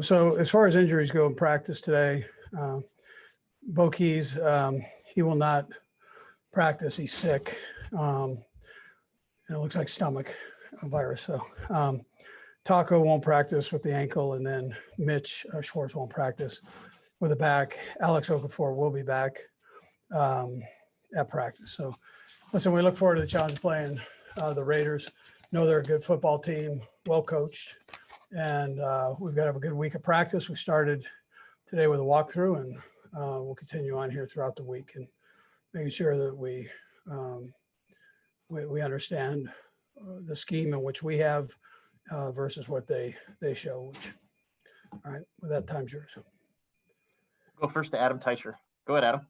So as far as injuries go in practice today, Bo Keys, he will not practice. He's sick. And it looks like stomach virus. So Taco won't practice with the ankle, and then Mitch Schwartz won't practice with the back. Alex Okafor will be back at practice. So listen, we look forward to the challenge of playing the Raiders. Know they're a good football team, well coached, and we've got to have a good week of practice. We started today with a walkthrough, and we'll continue on here throughout the week and making sure that we understand the scheme in which we have versus what they show. All right, with that, time's yours. Go first to Adam Teicher. Go ahead, Adam.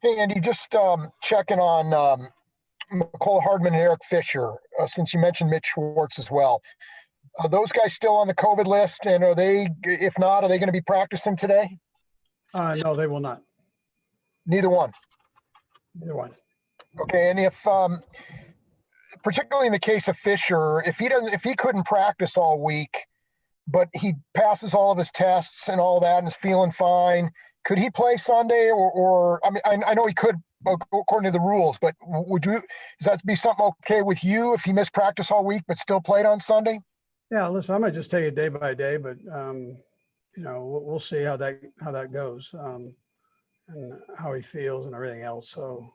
Hey, Andy, just checking on McCole Hardman and Eric Fisher, since you mentioned Mitch Schwartz as well. Are those guys still on the COVID list? And are they, if not, are they going to be practicing today? No, they will not. Neither one. Neither one. Okay, and if particularly in the case of Fisher, if he couldn't practice all week, but he passes all of his tests and all that and is feeling fine, could he play Sunday? Or I mean, I know he could according to the rules, but does that be something okay with you if he missed practice all week but still played on Sunday? Yeah, listen, I might just take it day by day, but we'll see how that goes and how he feels and everything else. So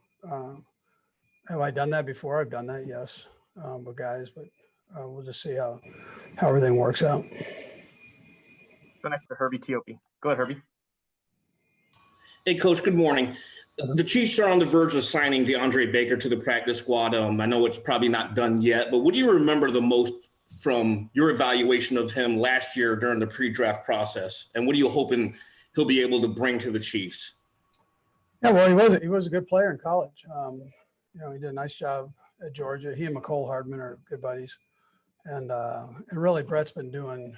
have I done that before? I've done that, yes, with guys, but we'll just see how everything works out. Go next to Herbie Teope. Go ahead, Herbie. Hey, Coach, good morning. The Chiefs are on the verge of signing DeAndre Baker to the practice squad. I know it's probably not done yet, but what do you remember the most from your evaluation of him last year during the pre-draft process? And what are you hoping he'll be able to bring to the Chiefs? Yeah, well, he was a good player in college. He did a nice job at Georgia. He and McCole Hardman are good buddies. And really, Brett's been doing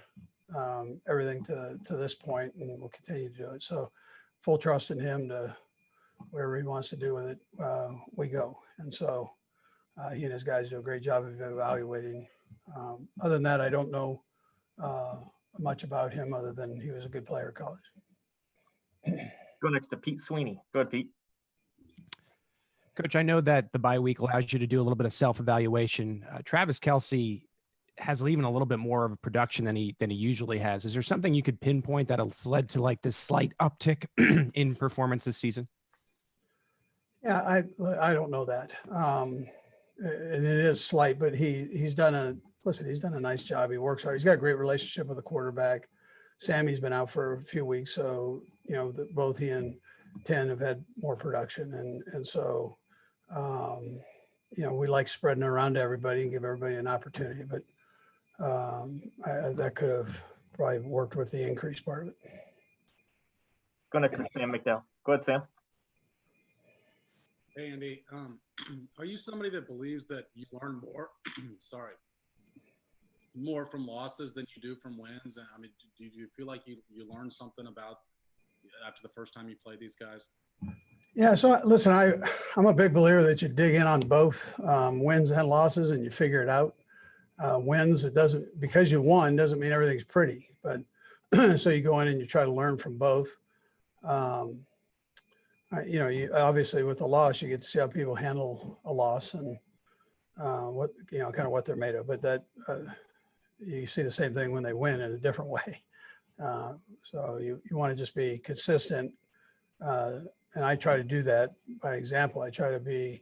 everything to this point and will continue to do it. So full trust in him to whatever he wants to do with it, we go. And so he and his guys do a great job of evaluating. Other than that, I don't know much about him other than he was a good player at college. Go next to Pete Sweeney. Go ahead, Pete. Coach, I know that the bye week allows you to do a little bit of self-evaluation. Travis Kelce has even a little bit more of a production than he usually has. Is there something you could pinpoint that has led to like this slight uptick in performance this season? Yeah, I don't know that. And it is slight, but he's done a nice job. He works hard. He's got a great relationship with the quarterback. Sammy's been out for a few weeks, so both he and Ten have had more production, and so we like spreading it around to everybody and give everybody an opportunity. But that could have probably worked with the increase part of it. Let's go next to Sam McDowell. Go ahead, Sam. Hey, Andy. Are you somebody that believes that you learn more? More from losses than you do from wins? And I mean, do you feel like you learned something about after the first time you played these guys? Yeah. So listen, I'm a big believer that you dig in on both wins and losses, and you figure it out. Wins, because you won doesn't mean everything's pretty, but so you go in and you try to learn from both. You obviously with the loss, you get to see how people handle a loss and kind of what they're made of. But that you see the same thing when they win in a different way. So you want to just be consistent, and I try to do that by example. I try to be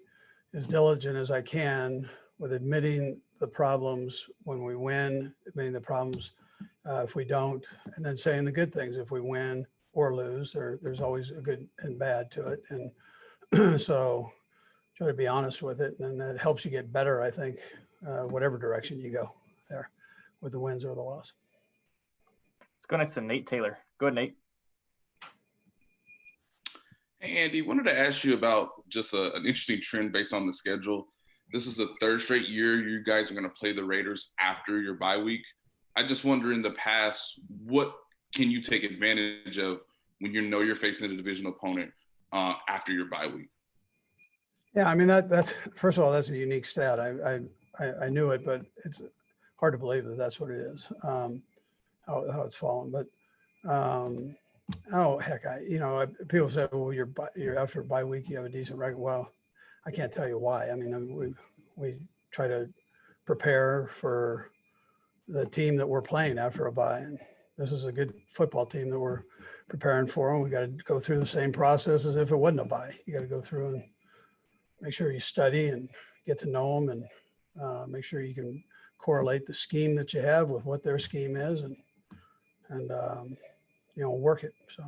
as diligent as I can with admitting the problems when we win, admitting the problems if we don't, and then saying the good things if we win or lose. There's always a good and bad to it, and so try to be honest with it, and then that helps you get better, I think, whatever direction you go there with the wins or the loss. Let's go next to Nate Taylor. Go ahead, Nate. Hey, Andy, wanted to ask you about just an interesting trend based on the schedule. This is the third straight year you guys are going to play the Raiders after your bye week. I just wonder in the past, what can you take advantage of when you're facing a division opponent after your bye week? Yeah, I mean, that's first of all, that's a unique stat. I knew it, but it's hard to believe that that's what it is, how it's fallen. But oh heck, people say, well, you're after a bye week, you have a decent record. Well, I can't tell you why. I mean, we try to prepare for the team that we're playing after a bye, and this is a good football team that we're preparing for, and we got to go through the same process as if it wasn't a bye. You got to go through and make sure you study and get to know them, and make sure you can correlate the scheme that you have with what their scheme is, and work it. So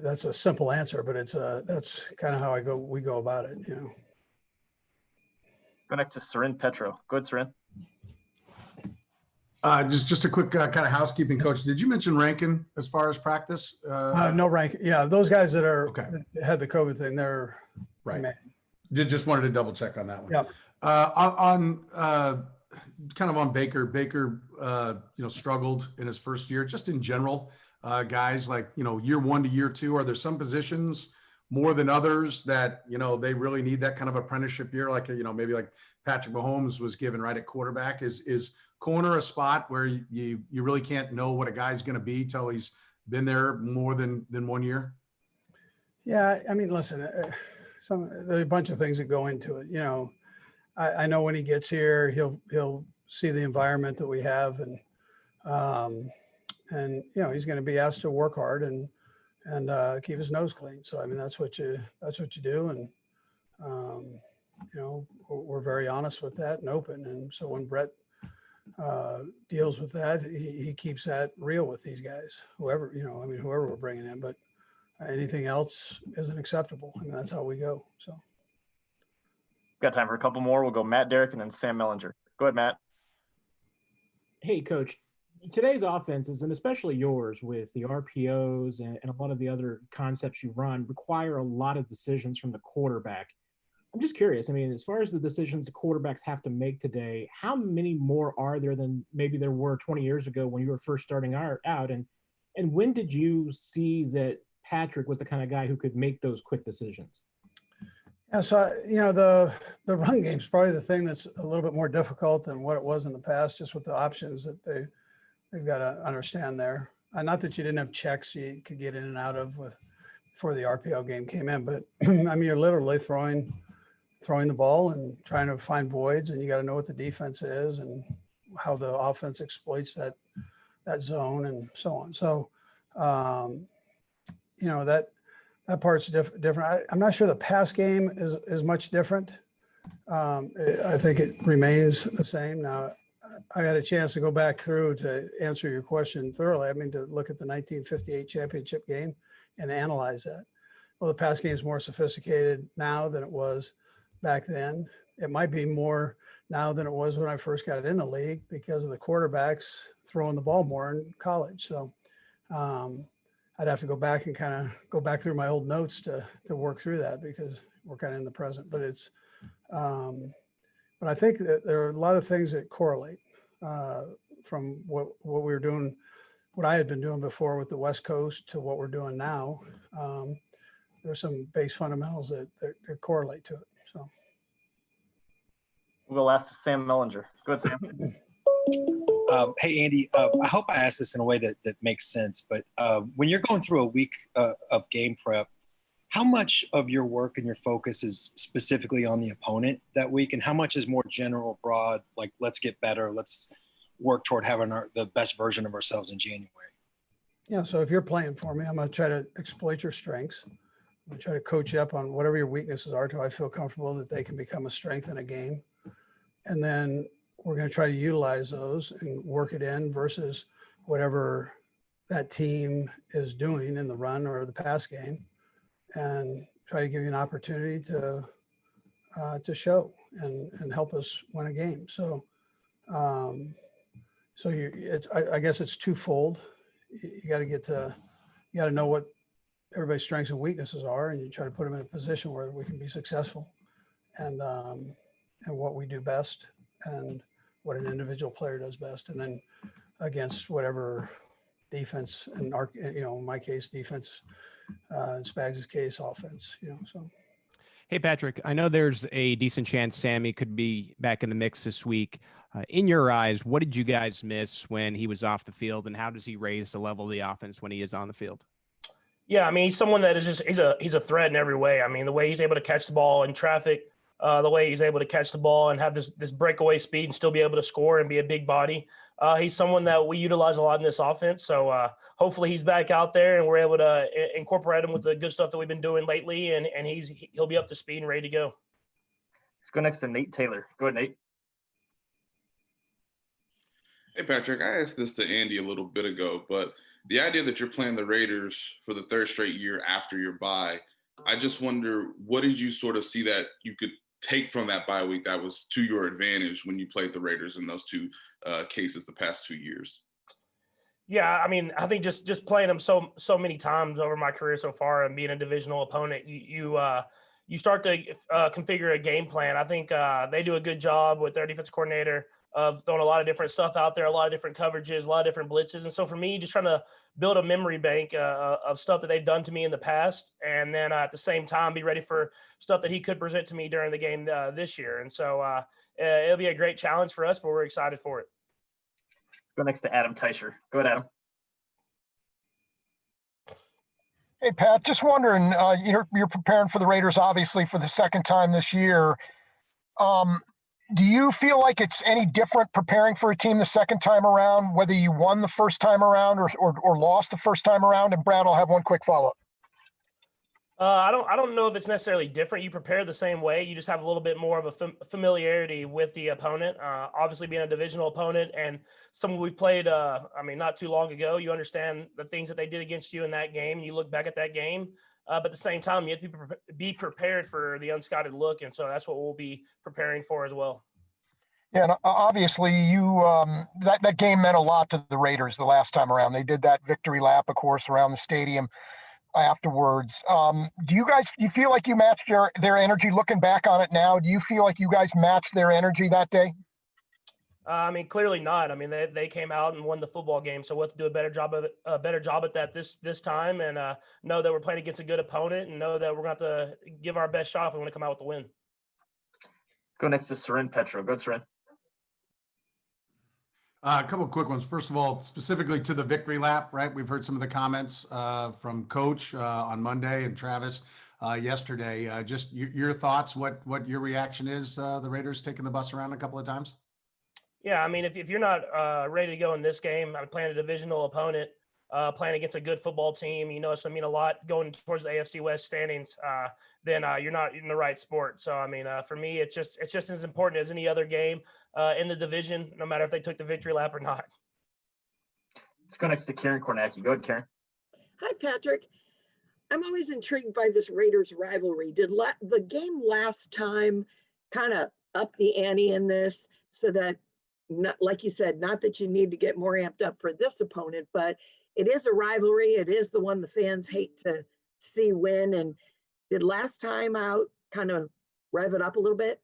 that's a simple answer, but that's kind of how we go about it. Go next to Sarin Petro. Go ahead, Sarin. Just a quick kind of housekeeping, Coach. Did you mention Rankin as far as practice? No rank. Yeah, those guys that are Okay. that had the COVID thing, they're Right. man. Just wanted to double check on that one. Yeah. Kind of on Baker. Baker, struggled in his first year. Just in general, guys like year 1 to year 2. Are there some positions more than others that they really need that kind of apprenticeship year? Like maybe like Patrick Mahomes was given right at quarterback. Is corner a spot where you really can't know what a guy's going to be till he's been there more than 1 year? Yeah, I mean, listen, there's a bunch of things that go into it. I know when he gets here, he'll see the environment that we have, and he's going to be asked to work hard and keep his nose clean. So I mean, that's what you do, and we're very honest with that and open. And so when Brett deals with that, he keeps that real with these guys, whoever we're bringing in, but anything else isn't acceptable. I mean, that's how we go. So Got time for a couple more. We'll go Matt Derrick and then Sam Mellinger. Go ahead, Matt. Hey, Coach. Today's offenses, and especially yours with the RPOs and a lot of the other concepts you run, require a lot of decisions from the quarterback. I'm just curious. I mean, as far as the decisions the quarterbacks have to make today, how many more are there than maybe there were 20 years ago when you were first starting out? And when did you see that Patrick was the kind of guy who could make those quick decisions? yeah, so the run game is probably the thing that's a little bit more difficult than what it was in the past, just with the options that they've got to understand there. Not that you didn't have checks you could get in and out of before the RPO game came in, but I mean, you're literally throwing the ball and trying to find voids, and you got to know what the defense is and how the offense exploits that zone and so on. So, that part's different. I'm not sure the pass game is much different. I think it remains the same. Now, I had a chance to go back through to answer your question thoroughly. I mean, to look at the 1958 championship game and analyze that. Well, the pass game is more sophisticated now than it was back then. It might be more now than it was when I first got in the league because of the quarterbacks throwing the ball more in college. So I'd have to go back and kind of go back through my old notes to work through that because we're kind of in the present. But it's, but I think that there are a lot of things that correlate from what we were doing, what I had been doing before with the West Coast to what we're doing now. There's some base fundamentals that correlate to it. So We'll go last to Sam Mellinger. Go ahead, Sam. Hey, Andy, I hope I ask this in a way that makes sense, but when you're going through a week of game prep, how much of your work and your focus is specifically on the opponent that week, and how much is more general, broad, like let's get better, let's work toward having the best version of ourselves in January? Yeah, so if you're playing for me, I'm going to try to exploit your strengths. I'm going to try to coach you up on whatever your weaknesses are till I feel comfortable that they can become a strength in a game. And then we're going to try to utilize those and work it in versus whatever that team is doing in the run or the pass game, and try to give you an opportunity to show and help us win a game. So, I guess it's twofold. You got to know what everybody's strengths and weaknesses are, and you try to put them in a position where we can be successful and what we do best and what an individual player does best. And then against whatever defense and in my case, defense, in Spags' case, offense, so. Hey, Patrick, I know there's a decent chance Sammy could be back in the mix this week. In your eyes, what did you guys miss when he was off the field, and how does he raise the level of the offense when he is on the field? Yeah, I mean, he's someone that is just he's a threat in every way. I mean, the way he's able to catch the ball in traffic, the way he's able to catch the ball and have this breakaway speed and still be able to score and be a big body. He's someone that we utilize a lot in this offense. So hopefully he's back out there and we're able to incorporate him with the good stuff that we've been doing lately, and he'll be up to speed and ready to go. Let's go next to Nate Taylor. Go ahead, Nate. Hey, Patrick, I asked this to Andy a little bit ago, but the idea that you're playing the Raiders for the third straight year after your bye, I just wonder, what did you sort of see that you could take from that bye week that was to your advantage when you played the Raiders in those two cases the past 2 years? Yeah, I mean, I think just playing them so many times over my career so far and being a divisional opponent, you start to configure a game plan. I think they do a good job with their defense coordinator of throwing a lot of different stuff out there, a lot of different coverages, a lot of different blitzes. And so for me, just trying to build a memory bank of stuff that they've done to me in the past, and then at the same time be ready for stuff that he could present to me during the game this year. And so it'll be a great challenge for us, but we're excited for it. Go next to Adam Teicher. Go ahead, Adam. Hey, Pat, just wondering, you're preparing for the Raiders, obviously, for the second time this year. Do you feel like it's any different preparing for a team the second time around, whether you won the first time around or lost the first time around? And Brad, I'll have one quick follow-up. I don't know if it's necessarily different. You prepare the same way. You just have a little bit more of a familiarity with the opponent. Obviously, being a divisional opponent and someone we've played, not too long ago, you understand the things that they did against you in that game. You look back at that game. But at the same time, you have to be prepared for the unscouted look. And so that's what we'll be preparing for as well. Yeah, and obviously that game meant a lot to the Raiders the last time around. They did that victory lap, of course, around the stadium afterwards. Do you feel like you matched their energy looking back on it now? Do you feel like you guys matched their energy that day? Clearly not. I mean, they came out and won the football game, so we'll have to do a better job at that this time, and know that we're playing against a good opponent, and know that we're going to have to give our best shot if we want to come out with the win. Go next to Seren Petro. Go ahead, Seren. A couple of quick ones. First of all, specifically to the victory lap, right? We've heard some of the comments from Coach on Monday and Travis yesterday. Just your thoughts, what your reaction is, the Raiders taking the bus around a couple of times? Yeah, I mean, if you're not ready to go in this game, I'm playing a divisional opponent, playing against a good football team, it's going to mean a lot going towards the AFC West standings, then you're not in the right sport. So, I mean, for me, it's just as important as any other game in the division, no matter if they took the victory lap or not. Let's go next to Karen Kornacki. Go ahead, Karen. Hi, Patrick. I'm always intrigued by this Raiders rivalry. Did the game last time kind of up the ante in this so that, not, like you said, not that you need to get more amped up for this opponent, but it is a rivalry. It is the one the fans hate to see win. And did last time out kind of rev it up a little bit?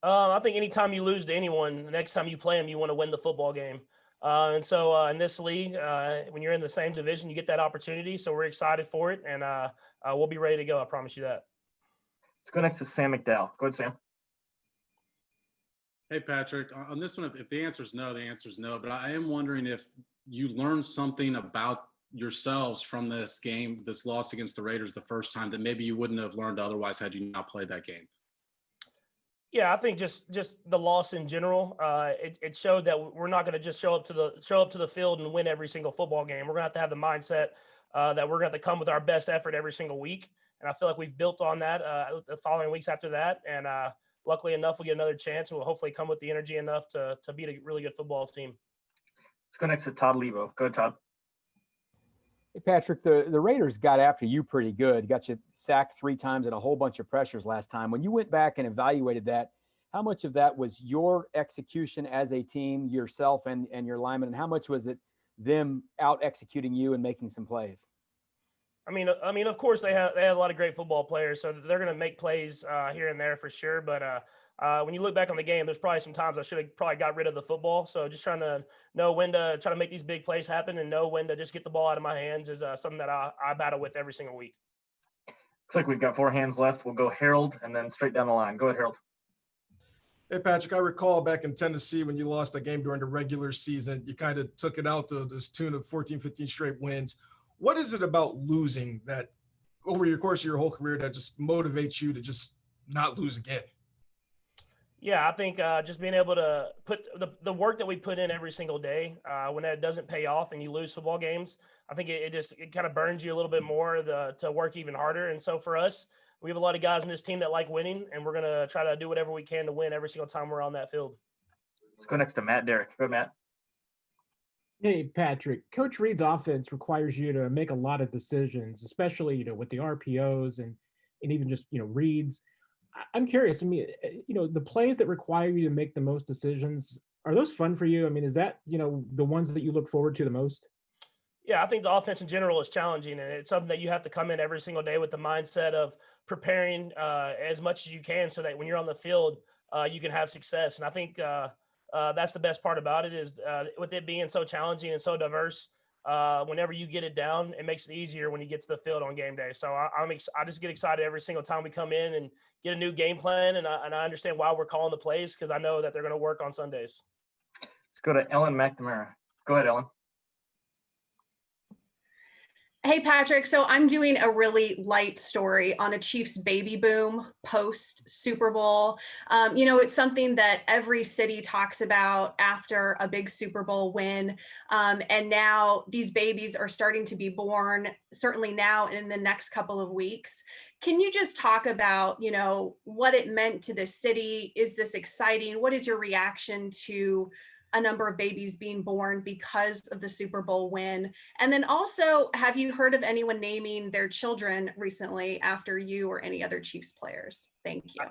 I think anytime you lose to anyone, the next time you play them, you want to win the football game. And so in this league, when you're in the same division, you get that opportunity. So we're excited for it, and we'll be ready to go. I promise you that. Let's go next to Sam McDowell. Go ahead, Sam. Hey, Patrick, on this one, if the answer is no, the answer is no. But I am wondering if you learned something about yourselves from this game, this loss against the Raiders the first time, that maybe you wouldn't have learned otherwise had you not played that game. Yeah, I think just the loss in general, it showed that we're not going to just show up to the field and win every single football game. We're going to have the mindset that we're going to come with our best effort every single week. And I feel like we've built on that the following weeks after that. And luckily enough, we'll get another chance, and we'll hopefully come with the energy enough to beat a really good football team. Let's go next to Todd Levo. Go ahead, Todd. Hey, Patrick, the Raiders got after you pretty good. Got you sacked 3 times and a whole bunch of pressures last time. When you went back and evaluated that, how much of that was your execution as a team, yourself and your linemen, and how much was it them out executing you and making some plays? I mean, of course they have a lot of great football players, so they're going to make plays here and there for sure. But when you look back on the game, there's probably some times I should have probably got rid of the football. So just trying to know when to try to make these big plays happen and know when to just get the ball out of my hands is something that I battle with every single week. Looks like we've got 4 hands left. We'll go Harold and then straight down the line. Go ahead, Harold. Hey, Patrick, I recall back in Tennessee when you lost a game during the regular season, you kind of took it out to this tune of 14, 15 straight wins. What is it about losing that over your course of your whole career that just motivates you to just not lose again? Yeah, I think just being able to put the work that we put in every single day, when that doesn't pay off and you lose football games, I think it kind of burns you a little bit more to work even harder. And so for us, we have a lot of guys in this team that like winning, and we're going to try to do whatever we can to win every single time we're on that field. Let's go next to Matt Derrick. Go, Matt. Hey, Patrick, Coach Reid's offense requires you to make a lot of decisions, especially, with the RPOs and even just, reads. I'm curious. I mean, the plays that require you to make the most decisions, are those fun for you? I mean, is that, the ones that you look forward to the most? Yeah, I think the offense in general is challenging, and it's something that you have to come in every single day with the mindset of preparing as much as you can so that when you're on the field, you can have success. And I think that's the best part about it is with it being so challenging and so diverse, whenever you get it down, it makes it easier when you get to the field on game day. So I just get excited every single time we come in and get a new game plan, and I understand why we're calling the plays because I know that they're going to work on Sundays. Let's go to Ellen McNamara. Go ahead, Ellen. Hey, Patrick. So I'm doing a really light story on a Chiefs baby boom post Super Bowl. It's something that every city talks about after a big Super Bowl win. And now these babies are starting to be born, certainly now and in the next couple of weeks. Can you just talk about, what it meant to the city? Is this exciting? What is your reaction to a number of babies being born because of the Super Bowl win? And then also, have you heard of anyone naming their children recently after you or any other Chiefs players? Thank you.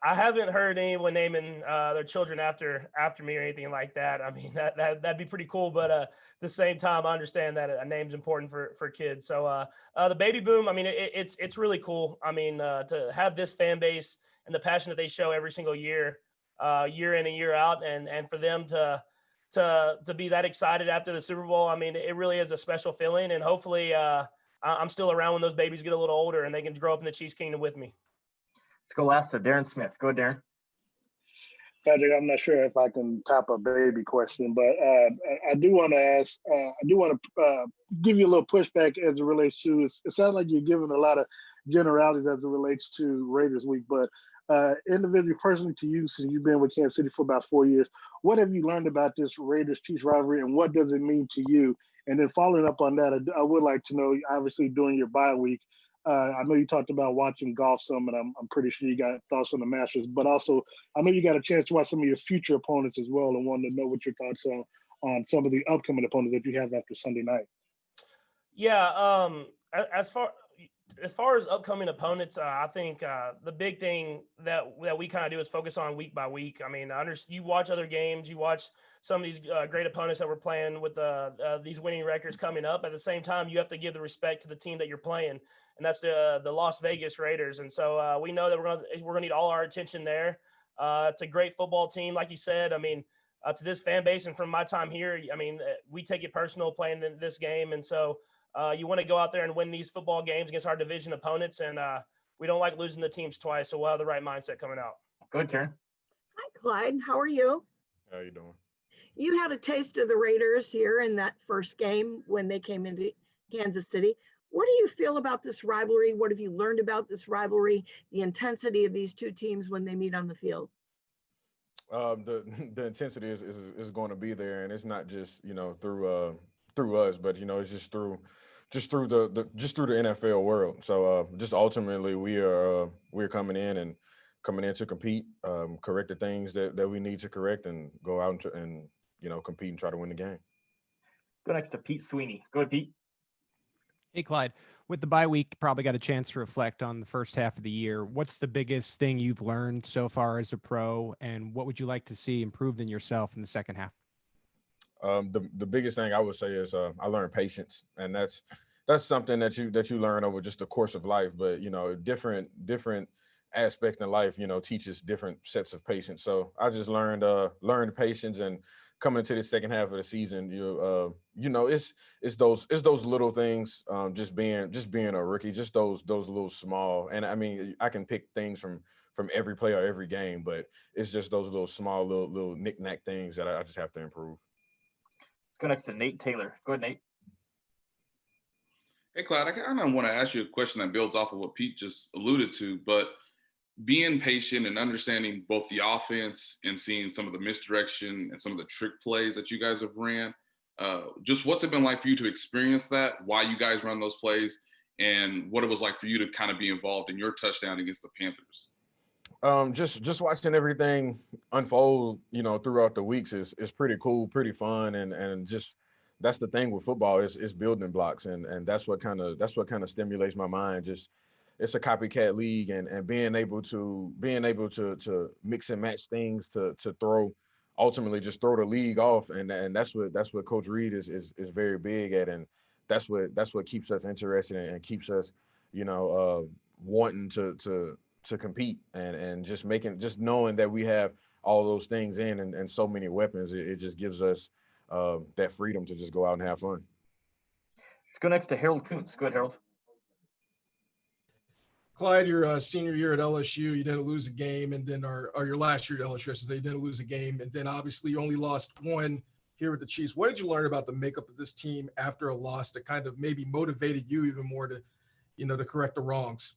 I haven't heard anyone naming their children after me or anything like that. I mean, that'd be pretty cool. But at the same time, I understand that a name's important for kids. So the baby boom, I mean, it's really cool. I mean, to have this fan base and the passion that they show every single year, year in and year out, and for them to be that excited after the Super Bowl, I mean, it really is a special feeling. And hopefully I'm still around when those babies get a little older and they can grow up in the Chiefs Kingdom with me. Let's go last to Darren Smith. Go, Darren. Patrick, I'm not sure if I can top a baby question, but I do want to ask, I do want to give you a little pushback as it relates to, it sounds like you're giving a lot of generalities as it relates to Raiders Week, but individually, personally to you, since you've been with Kansas City for about 4 years, what have you learned about this Raiders-Chiefs rivalry, and what does it mean to you? And then following up on that, I would like to know, obviously during your bye week, I know you talked about watching golf some, and I'm pretty sure you got thoughts on the Masters, but also I know you got a chance to watch some of your future opponents as well, and wanted to know what your thoughts are on some of the upcoming opponents that you have after Sunday night. Yeah, as far as upcoming opponents, I think the big thing that we kind of do is focus on week by week. I mean, you watch other games, you watch some of these great opponents that we're playing with these winning records coming up. At the same time, you have to give the respect to the team that you're playing, and that's the Las Vegas Raiders. And so we know that we're gonna need all our attention there. It's a great football team, like you said. I mean, to this fan base and from my time here, I mean, we take it personal playing this game, and so. You want to go out there and win these football games against our division opponents, and we don't like losing the teams twice, so we'll have the right mindset coming out. Go ahead, Karen. Hi, Clyde. How are you? How you doing? You had a taste of the Raiders here in that first game when they came into Kansas City. What do you feel about this rivalry? What have you learned about this rivalry, the intensity of these two teams when they meet on the field? The intensity is going to be there, and it's not just through us, but it's just through the NFL world. So just ultimately we're coming in to compete, correct the things that we need to correct, and go out and compete and try to win the game. Go next to Pete Sweeney. Go ahead, Pete. Hey, Clyde. With the bye week, probably got a chance to reflect on the first half of the year. What's the biggest thing you've learned so far as a pro, and what would you like to see improved in yourself in the second half? The biggest thing I would say is I learned patience, and that's something that you learn over just the course of life. But different aspect in life, teaches different sets of patience. So I just learned patience and coming into the second half of the season, it's those little things, just being a rookie, just those little small. And I mean, I can pick things from every play or every game, but it's just those little small little knick-knack things that I just have to improve. Let's go next to Nate Taylor. Go ahead, Nate. Hey, Clyde, I kind of want to ask you a question that builds off of what Pete just alluded to, but being patient and understanding both the offense and seeing some of the misdirection and some of the trick plays that you guys have ran, just what's it been like for you to experience that, why you guys run those plays, and what it was like for you to kind of be involved in your touchdown against the Panthers? Just watching everything unfold, throughout the weeks is pretty cool, pretty fun, and just that's the thing with football is building blocks, and that's what kind of stimulates my mind. Just it's a copycat league, and being able to mix and match things to ultimately just throw the league off, and that's what Coach Reid is very big at, and that's what keeps us interested and keeps us wanting to compete, and just knowing that we have all those things and so many weapons, it just gives us that freedom to just go out and have fun. Let's go next to Harold Kuntz. Go ahead, Harold. Clyde, your senior year at LSU, you didn't lose a game, and then or your last year at LSU, I should say, you didn't lose a game, and then obviously you only lost one here with the Chiefs. What did you learn about the makeup of this team after a loss that kind of maybe motivated you even more to, to correct the wrongs?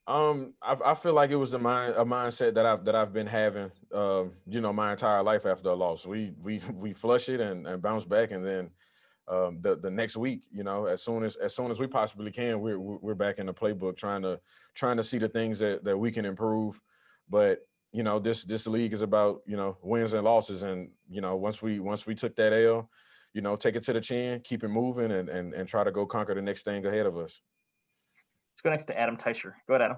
I feel like it was a mindset that I've been having, my entire life after a loss. We flush it and bounce back, and then the next week, as soon as we possibly can, we're back in the playbook trying to see the things that we can improve. But this league is about wins and losses, and once we took that L, take it to the chin, keep it moving, and try to go conquer the next thing ahead of us. Let's go next to Adam Teicher. Go ahead, Adam.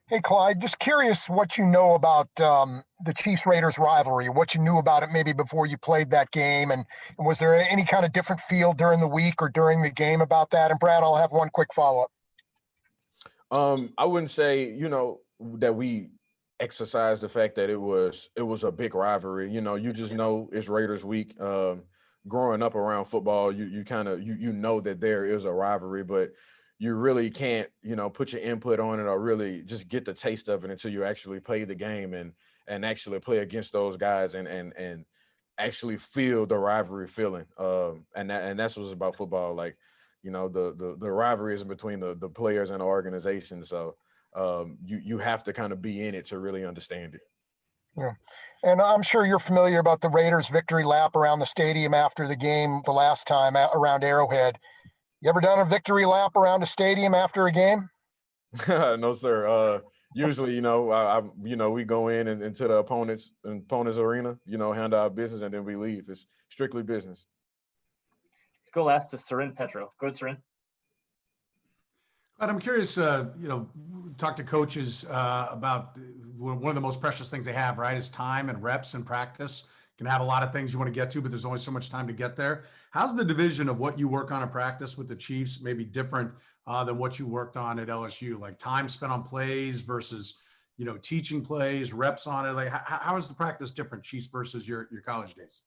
Hey, Clyde, just curious what you know about the Chiefs-Raiders rivalry, what you knew about it maybe before you played that game, and was there any kind of different feel during the week or during the game about that? And Brad, I'll have one quick follow-up. I wouldn't say, that we exercised the fact that it was a big rivalry. You just know it's Raiders week. Growing up around football, you kind of know that there is a rivalry, but you really can't put your input on it or really just get the taste of it until you actually play the game and actually play against those guys and actually feel the rivalry feeling. And that's what's about football. Like, the rivalry is between the players and the organization. So you have to kind of be in it to really understand it. Yeah. And I'm sure you're familiar about the Raiders victory lap around the stadium after the game the last time around Arrowhead. You ever done a victory lap around a stadium after a game? No, sir. Usually, we go in and into the opponent's arena, handle our business, and then we leave. It's strictly business. Let's go last to Sarin Petro. Go ahead, Sarin. But I'm curious, talk to coaches about one of the most precious things they have, right, is time and reps and practice. You can have a lot of things you want to get to, but there's only so much time to get there. How's the division of what you work on in practice with the Chiefs maybe different than what you worked on at LSU? Like time spent on plays versus, teaching plays, reps on it. Like how is the practice different, Chiefs versus your college days?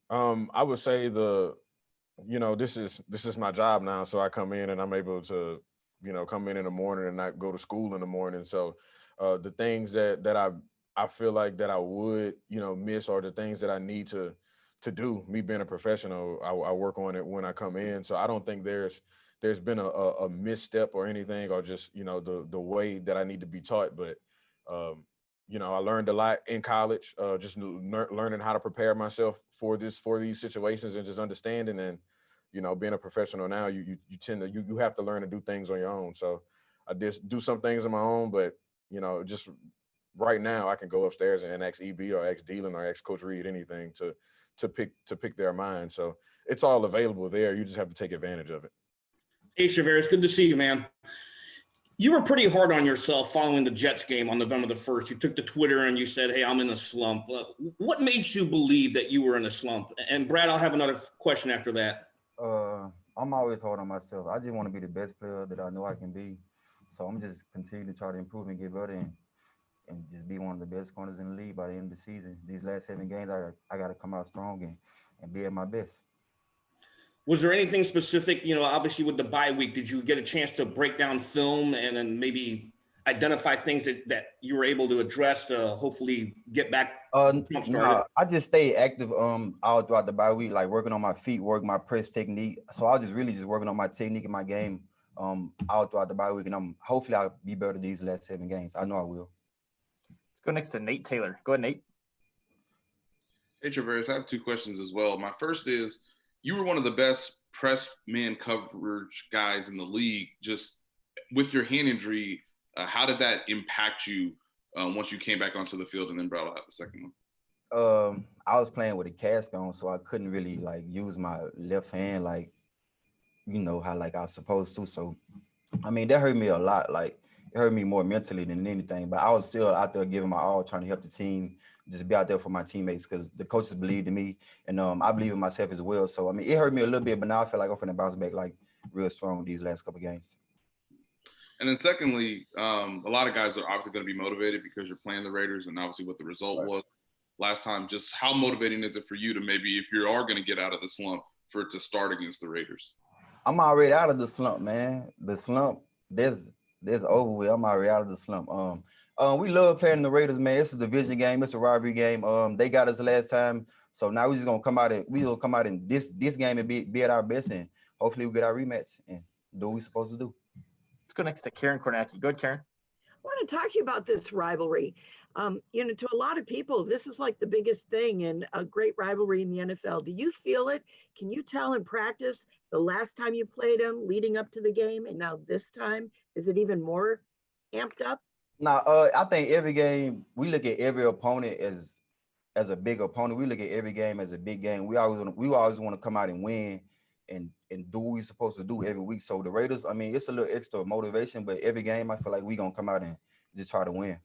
I would say this is my job now. So I come in and I'm able to, come in the morning and not go to school in the morning. So the things that I feel like that I would, miss are the things that I need to do. Me being a professional, I work on it when I come in. So I don't think there's been a misstep or anything, or just, the way that I need to be taught. But, I learned a lot in college, just learning how to prepare myself for these situations and just understanding. And, being a professional now, you tend to, you have to learn to do things on your own. So I just do some things on my own, but, just right now I can go upstairs and ask EB or ask Dealing or ask Coach Reid anything to pick their mind. So it's all available there. You just have to take advantage of it. Hey, Chevere, it's good to see you, man. You were pretty hard on yourself following the Jets game on November the 1st. You took to Twitter and you said, hey, I'm in a slump. What made you believe that you were in a slump? And Brad, I'll have another question after that. I'm always hard on myself. I just want to be the best player that I know I can be. So I'm just continuing to try to improve and get better. And and just be one of the best corners in the league by the end of the season. These last 7 games, I got to come out strong and be at my best. Was there anything specific, obviously with the bye week, did you get a chance to break down film and then maybe identify things that you were able to address to hopefully get back jump started? Nah, I just stayed active all throughout the bye week, like working on my feet, working my press technique. So I was just really working on my technique and my game all throughout the bye week, and hopefully I'll be better these last 7 games. I know I will. Let's go next to Nate Taylor. Go ahead, Nate. Hey, Traverse, I have 2 questions as well. My first is, you were one of the best press man coverage guys in the league. Just with your hand injury, how did that impact you once you came back onto the field and then brought out the second one? I was playing with a cast on, so I couldn't really use my left hand how I was supposed to. So, I mean, that hurt me a lot. It hurt me more mentally than anything. But I was still out there giving my all, trying to help the team, just be out there for my teammates because the coaches believed in me, and I believe in myself as well. So, I mean, it hurt me a little bit, but now I feel like I'm finna bounce back real strong these last couple games. And then secondly, a lot of guys are obviously going to be motivated because you're playing the Raiders and obviously what the result was last time. Just how motivating is it for you to maybe, if you are going to get out of the slump, for it to start against the Raiders? I'm already out of the slump, man. The slump, there's over with. I'm already out of the slump. We love playing the Raiders, man. It's a division game. It's a rivalry game. They got us last time, so now we're just gonna come out in this game and be at our best, and hopefully we get our rematch and do what we're supposed to do. Let's go next to Karen Kornacki. Go ahead, Karen. I want to talk to you about this rivalry. To a lot of people, this is like the biggest thing and a great rivalry in the NFL. Do you feel it? Can you tell in practice the last time you played them leading up to the game and now this time? Is it even more amped up? Now, I think every game, we look at every opponent as a big opponent. We look at every game as a big game. We always want to come out and win and do what we're supposed to do every week. So the Raiders, I mean, it's a little extra motivation, but every game, I feel like we're going to come out and just try to win.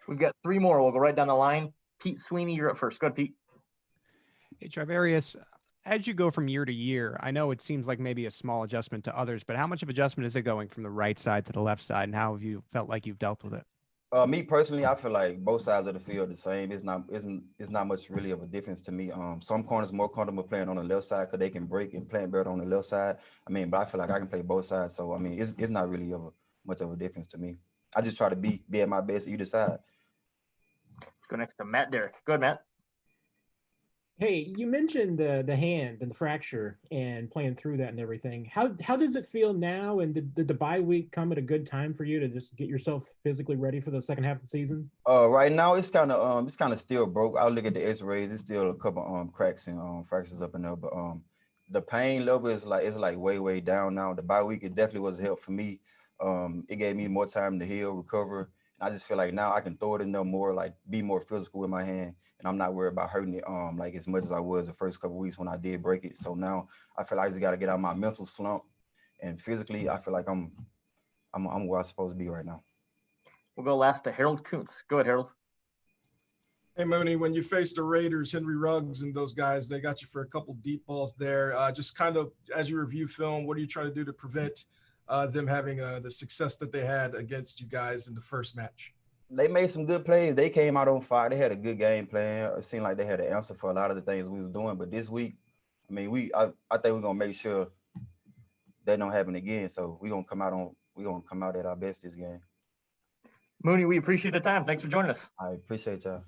We've got 3 more. We'll go right down the line. Pete Sweeney, you're up first. Go ahead, Pete. Hey, Travarius, as you go from year to year, I know it seems like maybe a small adjustment to others, but how much of adjustment is it going from the right side to the left side, and how have you felt like you've dealt with it? Me personally, I feel like both sides of the field are the same. It's not much really of a difference to me. Some corners more comfortable playing on the left side because they can break and playing better on the left side. I mean, but I feel like I can play both sides. So I mean, it's not really much of a difference to me. I just try to be at my best either side. Let's go next to Matt Derrick. Go ahead, Matt. Hey, you mentioned the hand and the fracture and playing through that and everything. How does it feel now? And did the bye week come at a good time for you to just get yourself physically ready for the second half of the season? Right now it's kind of still broke. I'll look at the X-rays. It's still a couple cracks and fractures up in there, but the pain level is like way down now. The bye week, it definitely was a help for me. It gave me more time to heal, recover. And I just feel like now I can throw it in there more, be more physical with my hand, and I'm not worried about hurting it as much as I was the first couple of weeks when I did break it. So now I feel like I just got to get out of my mental slump, and physically I feel like I'm where I'm supposed to be right now. We'll go last to Harold Kuntz. Go ahead, Harold. Hey, Mooney, when you faced the Raiders, Henry Ruggs and those guys, they got you for a couple deep balls there. Just kind of as you review film, what are you trying to do to prevent them having the success that they had against you guys in the first match? They made some good plays. They came out on fire. They had a good game plan. It seemed like they had an answer for a lot of the things we was doing. But this week, I mean, I think we're gonna make sure that don't happen again. So we're gonna come out at our best this game. Mooney, we appreciate the time. Thanks for joining us. I appreciate y'all.